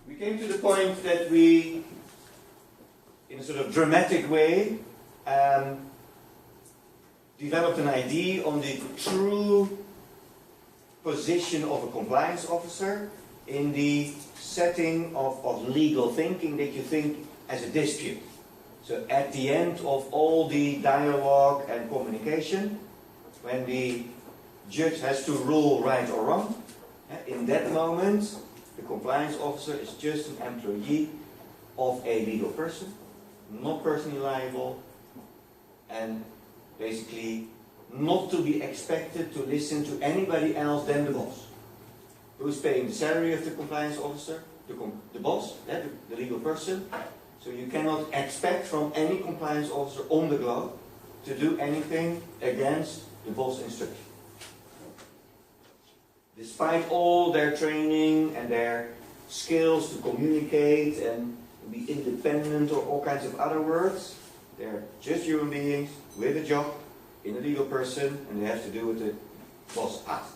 we came to the point that we, in a sort of dramatic way, developed an idea on the true position of a compliance officer in the setting of legal thinking that you think as a dispute. So at the end of all the dialogue and communication, when the judge has to rule right or wrong, in that moment the compliance officer is just an employee of a legal person, not personally liable, and basically not to be expected to listen to anybody else than the boss. Who's paying the salary of the compliance officer? The boss, the legal person. So you cannot expect from any compliance officer on the globe to do anything against the boss instruction. Despite all their training and their skills to communicate and be independent or all kinds of other words, they're just human beings with a job in a legal person, and they have to do what the boss asked.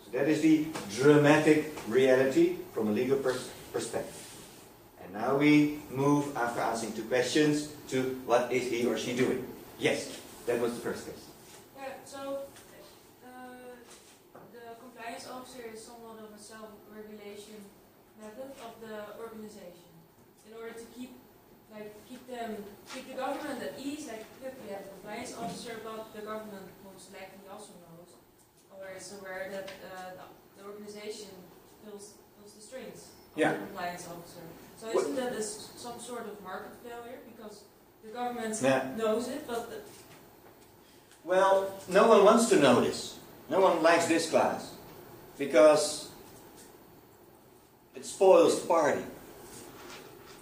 So that is the dramatic reality from a legal perspective. And now we move, after answering 2 questions, to what is he or she doing? Yes, that was the first question. Yeah, so the compliance officer is somewhat of a self-regulation method of the organization. In order to keep the government at ease, like we have a compliance officer, but the government most likely also knows or is aware that the organization pulls the strings of the compliance officer. So isn't that some sort of market failure because the government knows it, but well, no one wants to know this. No one likes this class because it spoils the party.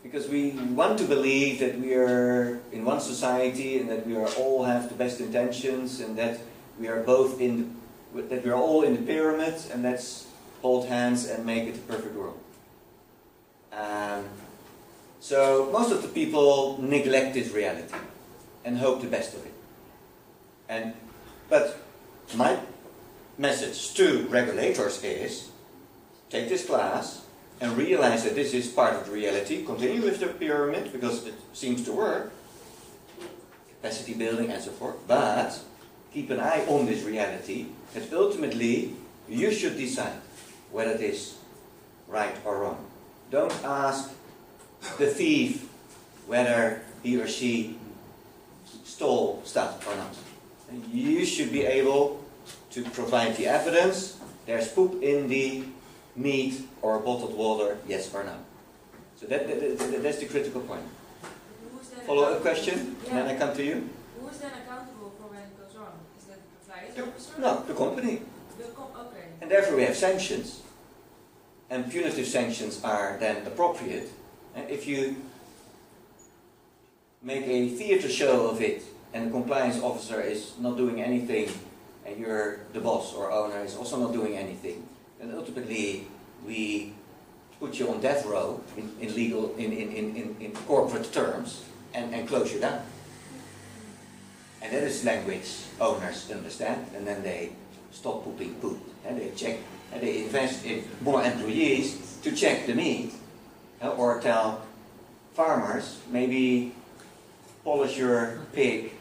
Because we want to believe that we are in one society and that we are all have the best intentions and that we are both that we are all in the pyramid, and let's hold hands and make it a perfect world. So most of the people neglect this reality and hope the best of it. But my message to regulators is, take this class and realize that this is part of the reality, continue with the pyramid because it seems to work, capacity building and so forth, but keep an eye on this reality that ultimately you should decide whether it is right or wrong. Don't ask the thief whether he or she stole stuff or not. You should be able to provide the evidence. There's poop in the meat or bottled water, yes or no. So that's the critical point. Follow-up question, and then I come to you. Who is then accountable for when it goes wrong? Is that the compliance officer? No, the company. Okay. And therefore we have sanctions. And punitive sanctions are then appropriate. And if you make a theater show of it and the compliance officer is not doing anything and you're the boss or owner is also not doing anything, then ultimately we put you on death row in legal, in corporate terms and close you down. And that is language owners understand, and then they stop pooping poop. And they check, and they invest in more employees to check the meat, or tell farmers, maybe polish your pig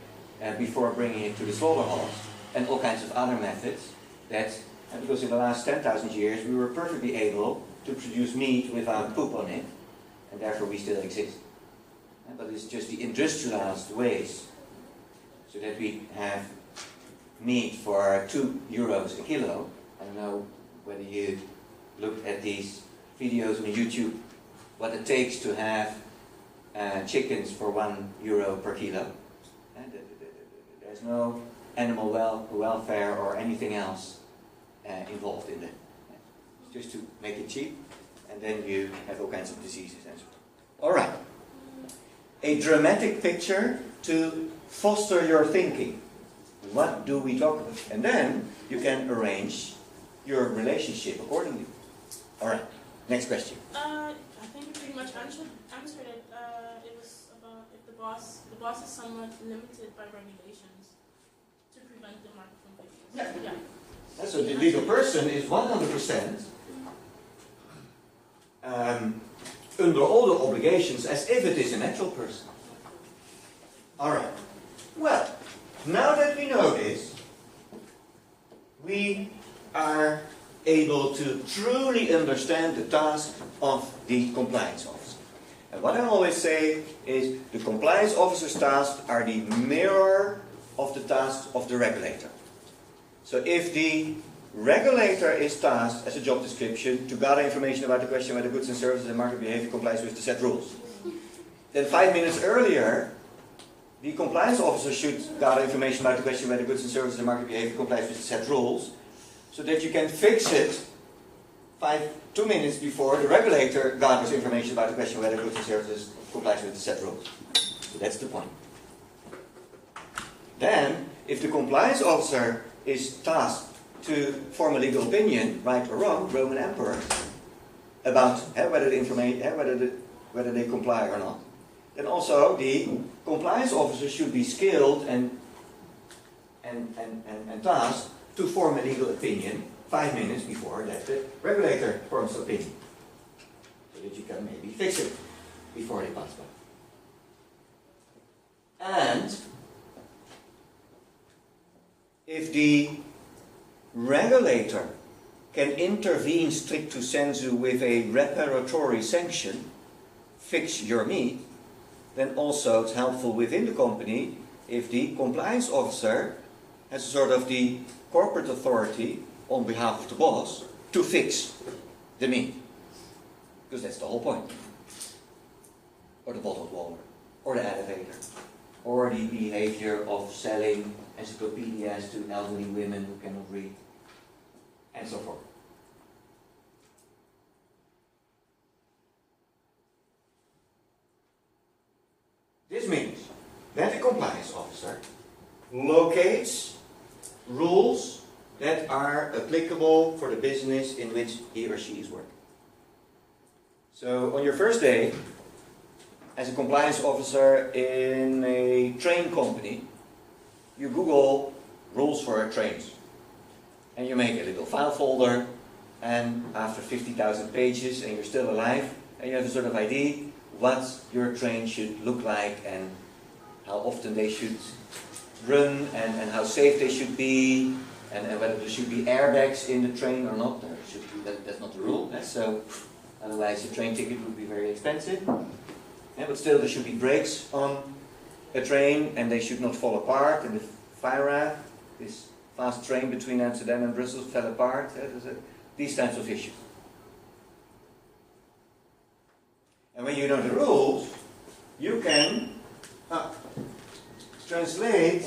before bringing it to the slaughterhouse, and all kinds of other methods that, because in the last 10,000 years we were perfectly able to produce meat without poop on it, and therefore we still exist. But it's just the industrialized ways, so that we have meat for €2 a kilo. I don't know whether you looked at these videos on YouTube, what it takes to have chickens for €1 per kilo. And there's no animal welfare or anything else involved in it. It's just to make it cheap, and then you have all kinds of diseases and so on. Alright. A dramatic picture to foster your thinking. What do we talk about? And then you can arrange your relationship accordingly. Alright, next question. I think you pretty much answered it. It was about if the boss is somewhat limited by regulations to prevent the market from being. Yeah. So the legal person is 100% under all the obligations as if it is a natural person. Alright. Well, now that we know this, we are able to truly understand the task of the compliance officer. And what I always say is the compliance officer's tasks are the mirror of the tasks of the regulator. So if the regulator is tasked as a job description to gather information about the question whether goods and services and market behavior complies with the set rules, then 5 minutes earlier the compliance officer should gather information about the question whether goods and services and market behavior complies with the set rules, so that you can fix it 2 minutes before the regulator gathers information about the question whether goods and services complies with the set rules. So that's the point. Then, if the compliance officer is tasked to form a legal opinion, right or wrong, Roman emperor, about whether they comply or not, then also the compliance officer should be skilled and tasked to form a legal opinion 5 minutes before that the regulator forms the opinion, so that you can maybe fix it before they pass by. And if the regulator can intervene stricto sensu with a reparatory sanction, fix your meat, then also it's helpful within the company if the compliance officer has sort of the corporate authority on behalf of the boss to fix the meat. Because that's the whole point. Or the bottled water, or the elevator, or the behavior of selling encyclopedias to elderly women who cannot read, and so forth. This means that the compliance officer locates rules that are applicable for the business in which he or she is working. So on your first day as a compliance officer in a train company, you Google rules for trains. And you make a little file folder, and after 50,000 pages and you're still alive, and you have a sort of idea what your train should look like and how often they should run and how safe they should be, and whether there should be airbags in the train or not. There should be, that's not the rule, so otherwise the train ticket would be very expensive. Yeah, but still there should be brakes on a train and they should not fall apart. And the Fira, this fast train between Amsterdam and Brussels, fell apart. These types of issues. And when you know the rules, you can translate.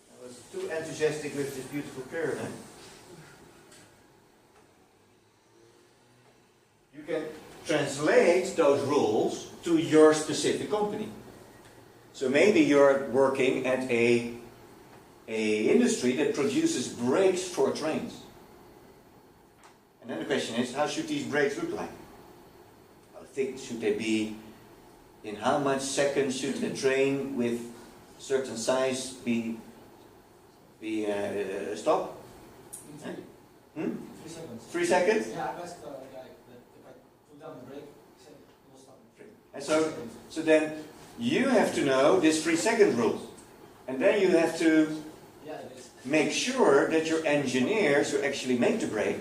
I was too enthusiastic with this beautiful pyramid. You can translate those rules to your specific company. So maybe you're working at a industry that produces brakes for trains. And then the question is, how should these brakes look like? How thick should they be? In how much seconds should a train with certain size be stopped? 3 seconds. 3 seconds? Yeah, best if I put down the brake, it will stop. And so then you have to know this 3-second rule. And then you have to make sure that your engineers who actually make the brake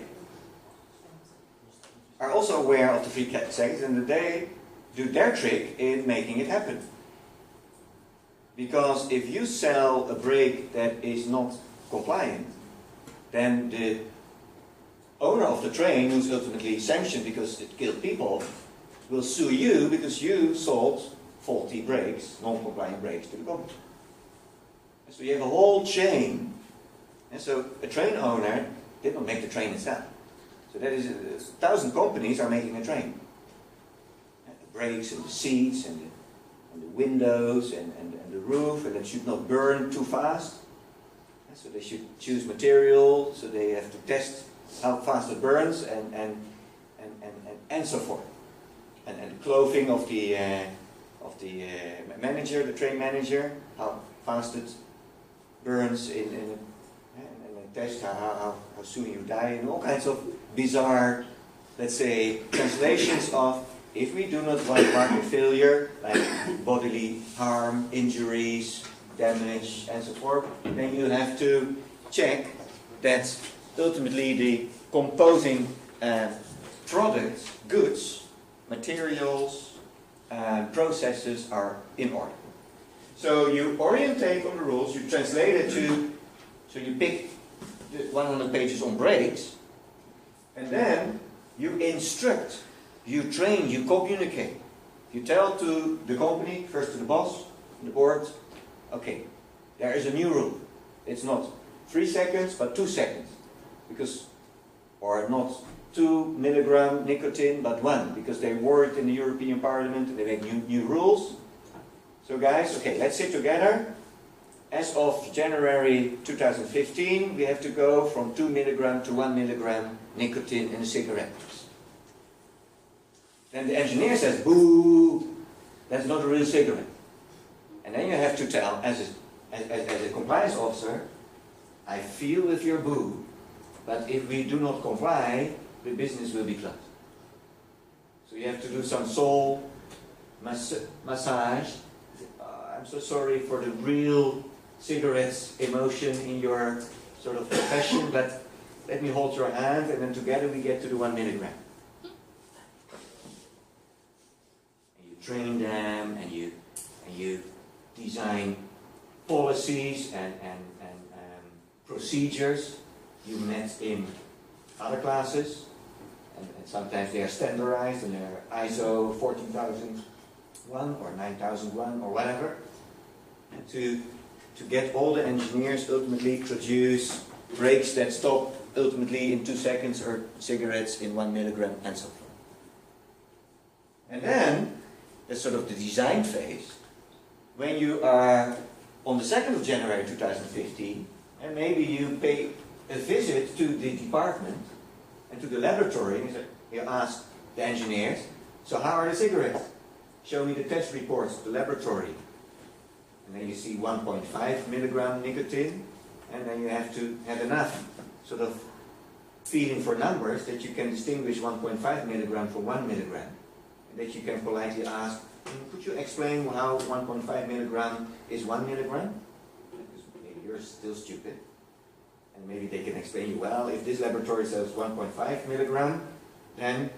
are also aware of the 3 seconds and that they do their trick in making it happen. Because if you sell a brake that is not compliant, then the owner of the train, who's ultimately sanctioned because it killed people, will sue you because you sold faulty brakes, non-compliant brakes to the company. And so you have a whole chain. And so a train owner did not make the train itself. So that is 1,000 companies are making a train. And the brakes and the seats and the windows and the roof, and it should not burn too fast. And so they should choose material, so they have to test how fast it burns and so forth. And the clothing of the manager, the train manager, how fast it burns and test how soon you die, and all kinds of bizarre let's say, translations of, if we do not want market failure, like bodily harm, injuries, damage, and so forth, then you have to check that ultimately the composing products, goods, materials, processes are in order. So you orientate on the rules, you translate it to, so you pick the 100 pages on brakes, and then you instruct, you train, you communicate. You tell to the company, first to the boss, the board, okay, there is a new rule. It's not 3 seconds, but 2 seconds. Because, or not 2 milligram nicotine, but 1, because they worked in the European Parliament and they make new rules. So guys, okay, let's sit together. As of January 2015, we have to go from 2 milligram to 1 milligram nicotine in a cigarette. Then the engineer says, boo, that's not a real cigarette. And then you have to tell, as a compliance officer, I feel with your boo, but if we do not comply, the business will be closed. So you have to do some soul massage. I'm so sorry for the real cigarettes emotion in your sort of profession, but let me hold your hand, and then together we get to the 1 milligram. And you train them, and you design policies and procedures you met in other classes, and sometimes they are standardized and they're ISO 14001 or 9001 or whatever, and to get all the engineers ultimately produce brakes that stop ultimately in 2 seconds or cigarettes in 1 milligram and so forth. And then, that's sort of the design phase, when you are on the 2nd of January 2015, and maybe you pay a visit to the department and to the laboratory, and you ask the engineers, so how are the cigarettes? Show me the test reports of the laboratory. And then you see 1.5 milligram nicotine, and then you have to have enough sort of feeling for numbers that you can distinguish 1.5 milligram from 1 milligram. And that you can politely ask, could you explain how 1.5 milligram is 1 milligram? Because maybe you're still stupid. And maybe they can explain you, well, if this laboratory says 1.5 milligram, then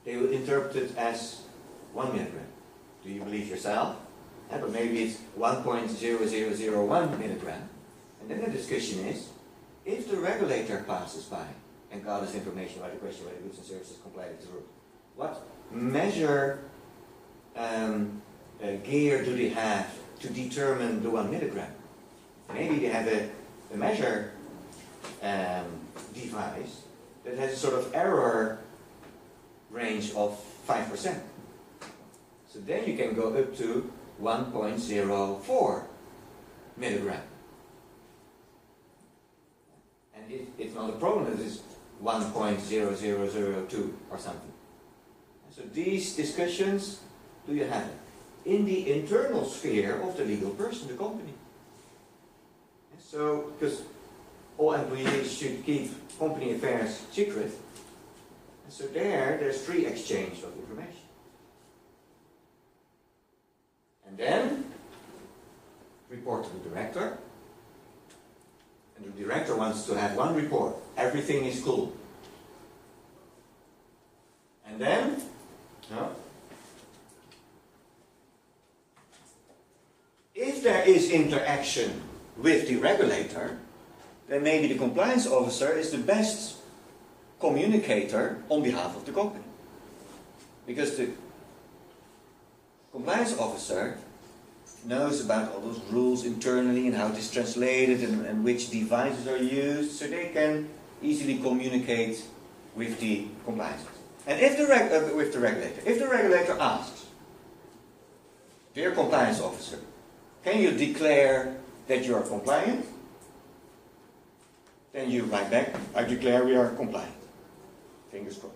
they will interpret it as 1 milligram. Do you believe yourself? Yeah, but maybe it's 1.0001 milligram. And then the discussion is, if the regulator passes by and gathers information about the question whether goods and services comply with the rules, what measure gear do they have to determine the 1 milligram? Maybe they have a measure device that has a sort of error range of 5%. So then you can go up to 1.04 milligram. And it's not a problem if it's 1.0002 or something. So these discussions, do you have it? In the internal sphere of the legal person, the company. So, because all employees should keep company affairs secret, so there's free exchange of information. And then, report to the director. And the director wants to have one report. Everything is cool. And then, if there is interaction with the regulator, then maybe the compliance officer is the best communicator on behalf of the company. Because the compliance officer knows about all those rules internally and how it is translated and which devices are used, so they can easily communicate with the compliance officer. And if the regulator asks, dear compliance officer, can you declare that you are compliant? Then you write back, I declare we are compliant. Fingers crossed.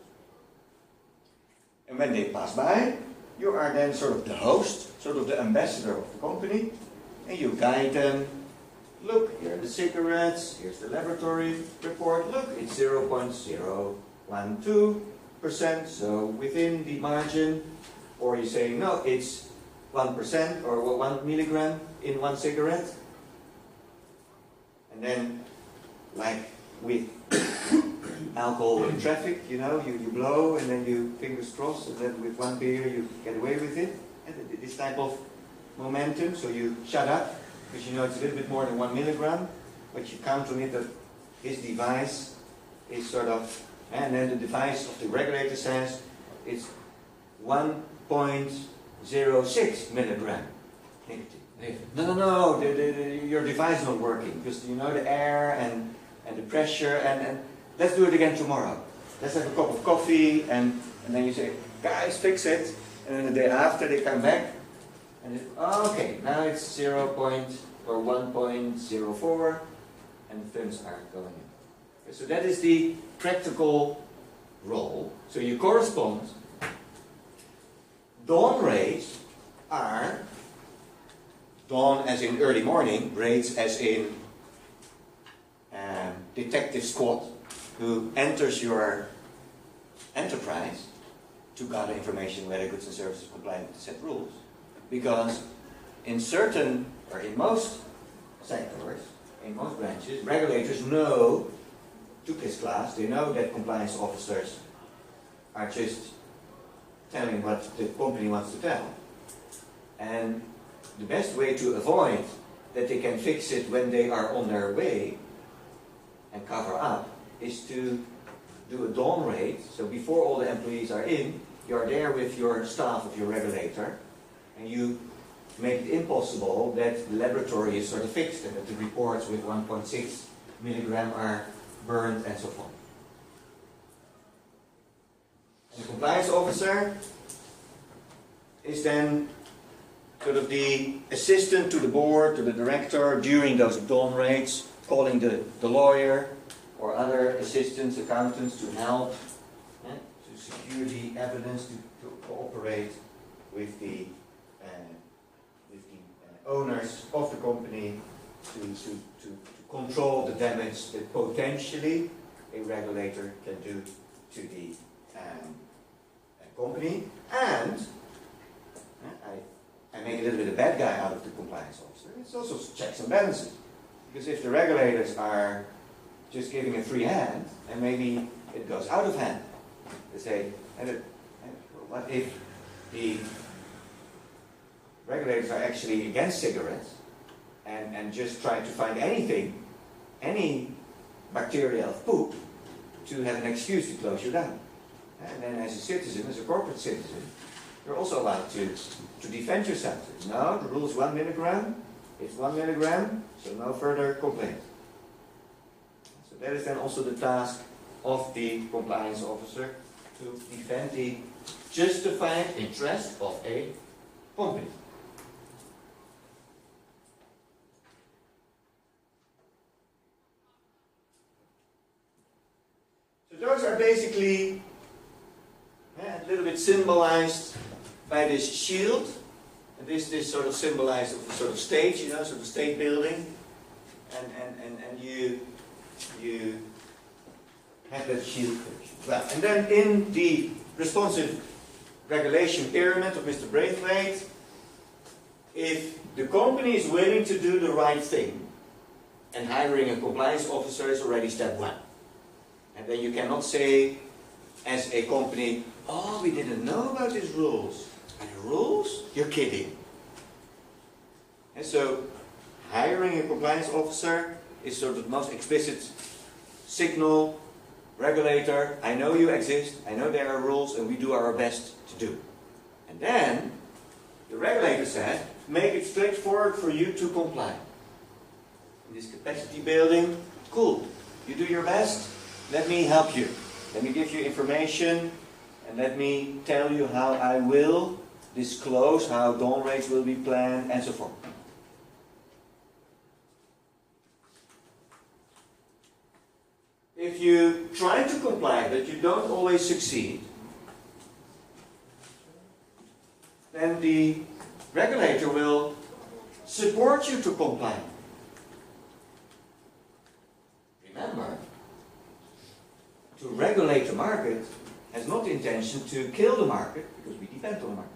And when they pass by, you are then sort of the host, sort of the ambassador of the company, and you guide them. Look, here are the cigarettes, here's the laboratory report. Look, it's 0.0 1, 2%, so within the margin, or you say, no, it's 1% or 1 milligram in one cigarette. And then, like with alcohol in traffic, you know, you blow and then you fingers crossed, and then with one beer you get away with it. And this type of momentum, so you shut up, because you know it's a little bit more than 1 milligram, but you count on it that his device is sort of, and then the device of the regulator says it's 1.06 milligram nicotine. No, your device is not working, because you know the air and the pressure, and let's do it again tomorrow. Let's have a cup of coffee, and then you say, guys, fix it. And then the day after they come back, and okay, now it's 1.04, and the films are going in. Okay, so that is the practical role. So you correspond. Dawn rates are, dawn as in early morning, rates as in detective squad who enters your enterprise to gather information whether goods and services comply with the set rules. Because in certain, or in most sectors, in most branches, regulators know, took this class, they know that compliance officers are just telling what the company wants to tell. And the best way to avoid that they can fix it when they are on their way and cover up is to do a dawn raid. So before all the employees are in, you are there with your staff of your regulator, and you make it impossible that the laboratory is sort of fixed and that the reports with 1.6 milligram are burned and so forth. And the compliance officer is then sort of the assistant to the board, to the director during those dawn raids, calling the lawyer or other assistants, accountants to help to secure the evidence, to cooperate with the owners of the company to control the damage that potentially a regulator can do to the company. And I make a little bit of bad guy out of the compliance officer. It's also checks and balances. Because if the regulators are just giving a free hand, and maybe it goes out of hand, they say, what if the regulators are actually against cigarettes and just try to find anything, any bacteria of poop, to have an excuse to close you down. And then as a citizen, as a corporate citizen, you're also allowed to defend yourself. No, the rule is 1 milligram, it's 1 milligram, so no further complaint. So that is then also the task of the compliance officer, to defend the justified interest of a company. So those are basically a little bit symbolized by this shield. And this sort of symbolized of a sort of stage, you know, sort of state building. And you have that shield. Well, and then in the responsive regulation pyramid of Mr. Braithwaite, if the company is willing to do the right thing, and hiring a compliance officer is already step one. And then you cannot say, as a company, oh, we didn't know about these rules. And the rules? You're kidding. And so, hiring a compliance officer is sort of the most explicit signal, regulator, I know you exist, I know there are rules, and we do our best to do. And then, the regulator says, make it straightforward for you to comply. In this capacity building, cool, you do your best, let me help you. Let me give you information, and let me tell you how I will disclose, how dawn rates will be planned, and so forth. If you try to comply, but you don't always succeed, then the regulator will support you to comply. Remember, to regulate the market has not the intention to kill the market, because we depend on the market.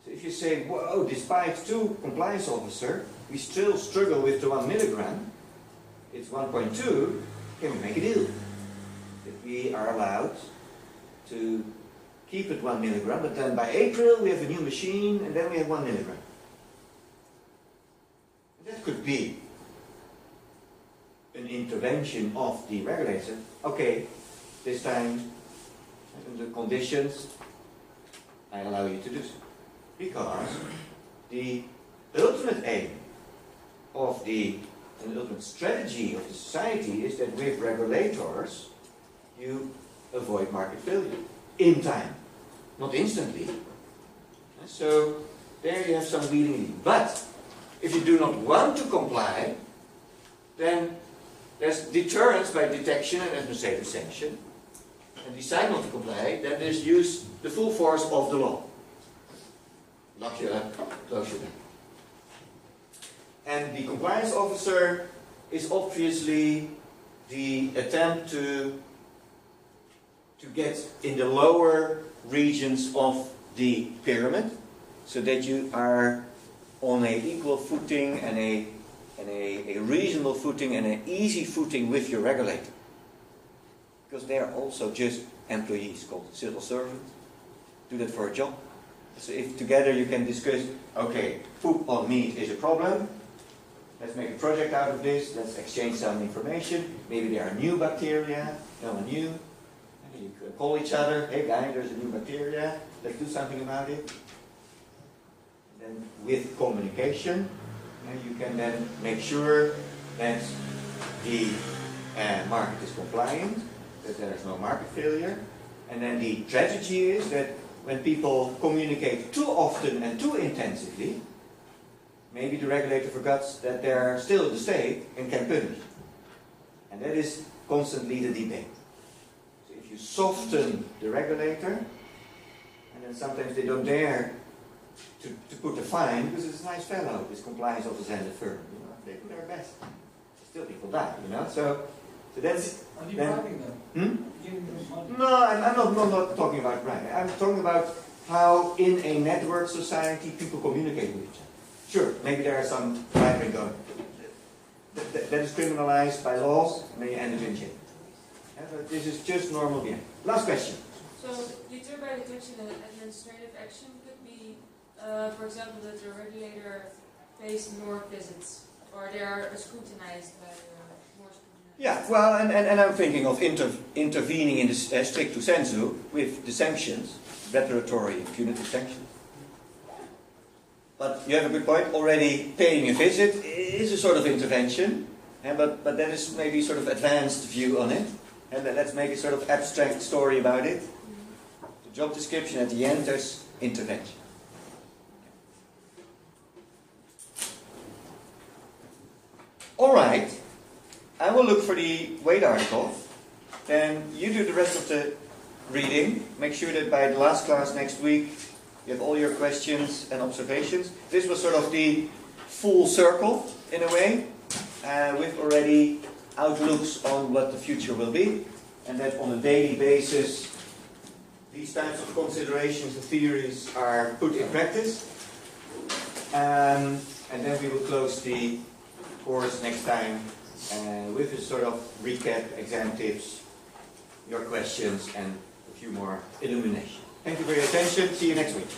So if you say, whoa, despite 2 compliance officers, we still struggle with the 1 milligram, it's 1.2, can we make a deal? That we are allowed to keep it 1 milligram, but then by April we have a new machine, and then we have 1 milligram. And that could be an intervention of the regulator. Okay, this time, under the conditions, I allow you to do so. Because the ultimate aim of the ultimate strategy of the society is that with regulators, you avoid market failure in time, not instantly. So there you have some wheeling. But if you do not want to comply, then there's deterrence by detection and administrative sanction. And decide not to comply, then there's use the full force of the law. Lock you up, close you down. And the compliance officer is obviously the attempt to get in the lower regions of the pyramid, so that you are on an equal footing and a reasonable footing and an easy footing with your regulator. Because they are also just employees called civil servants, do that for a job. So if together you can discuss, okay, poop on meat is a problem, let's make a project out of this, let's exchange some information, maybe there are new bacteria, no one knew, and you could call each other, hey guys, there's a new bacteria, let's do something about it. And then with communication, you can then make sure that the market is compliant, that there is no market failure, and then the tragedy is that when people communicate too often and too intensively, maybe the regulator forgets that they are still the state and can punish. And that is constantly the debate. So if you soften the regulator, and then sometimes they don't dare to put a fine, because it's a nice fellow, this compliance officer and the firm. You know, they do their best. Still people die, you know. So that's... Are you bribing them? Giving them money? No, I'm not talking about bribing. I'm talking about how in a network society people communicate with each other. Sure, maybe there are some bribing going. That is criminalized by law, and then you end up in jail. Yeah, but this is just normal behavior. Last question. So, deter by detection and administrative action could be, for example, that the regulator pays more visits, or they are scrutinized by more scrutinized. Yeah, well, and I'm thinking of intervening in the stricto sensu with the sanctions, reparatory and punitive sanctions. But you have a good point. Already paying a visit is a sort of intervention, but that is maybe sort of advanced view on it. And let's make a sort of abstract story about it. The job description at the end, there's intervention. All right, I will look for the weight article. Then you do the rest of the reading. Make sure that by the last class next week, you have all your questions and observations. This was sort of the full circle, in a way, with already outlooks on what the future will be. And that on a daily basis, these types of considerations and theories are put in practice. And then we will close the course next time with a sort of recap, exam tips, your questions, and a few more illuminations. Thank you for your attention. See you next week.